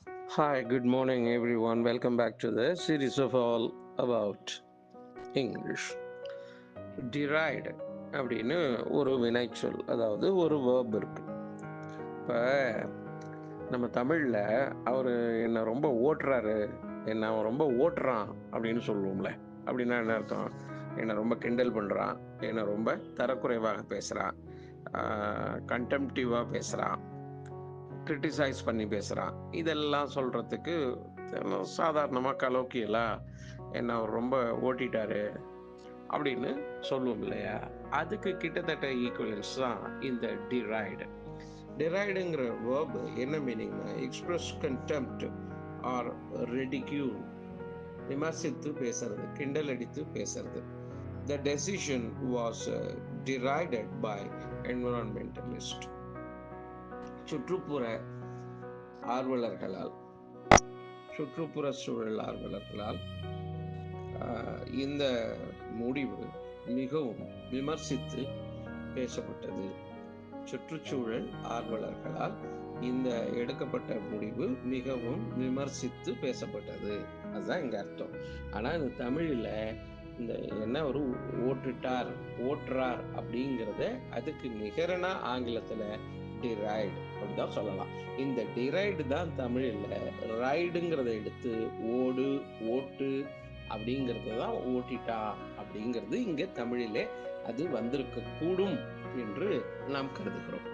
Hi, good morning, everyone. Welcome back to the series of all about English. Deride அப்படின்னு ஒரு வினைச்சொல், அதாவது ஒரு verb இருக்கு. இப்போ நம்ம தமிழில் அவர் என்னை ரொம்ப ஓட்டுறாரு, அவன் ரொம்ப ஓட்டுறான் அப்படின்னு சொல்லுவோம்ல. அப்படின்னா என்ன அர்த்தம்? என்னை ரொம்ப கிண்டல் பண்ணுறான், என்னை ரொம்ப தரக்குறைவாக பேசுகிறான், கண்டெம்டிவாக பேசுகிறான், கிரிட்டிசைஸ் பண்ணி பேசுகிறான். இதெல்லாம் சொல்கிறதுக்கு சாதாரணமாக கலோக்கியலாக என்ன அவர் ரொம்ப ஓட்டிட்டாரு அப்படின்னு சொல்லுவோம் இல்லையா? அதுக்கு கிட்டத்தட்ட ஈக்குவலன்ஸ் தான் இந்த டிரைடு. டிரைடுங்கிற வேர்பு என்ன மீனிங்னா, எக்ஸ்பிரஸ் கண்டெம்ட் ஆர் ரெடிக்யூல், விமர்சித்து பேசுறது, கிண்டல் அடித்து பேசுறது. The decision was derided by environmentalist, சுற்றுப்புற ஆர்வலர்களால், சுற்றுப்புற சூழல் ஆர்வலர்களால் இந்த முடிவு மிகவும் விமர்சித்து பேசப்பட்டது. சுற்றுச்சூழல் ஆர்வலர்களால் இந்த எடுக்கப்பட்ட முடிவு மிகவும் விமர்சித்து பேசப்பட்டது. அதுதான் இங்க அர்த்தம். ஆனா இந்த தமிழில் இந்த என்ன ஒரு ஓட்டுட்டார், ஓட்டுறார் அப்படிங்கிறத அதுக்கு நிகரனா ஆங்கிலத்துல டிரைடு அப்படிதான் சொல்லலாம். இந்த டிரைடு தான் தமிழில் ரைடுங்கிறத எடுத்து ஓடு, ஓட்டு அப்படிங்கிறது தான் ஓட்டிட்டா அப்படிங்கிறது இங்க தமிழிலே அது வந்திருக்க கூடும் என்று நாம் கருதுகிறோம்.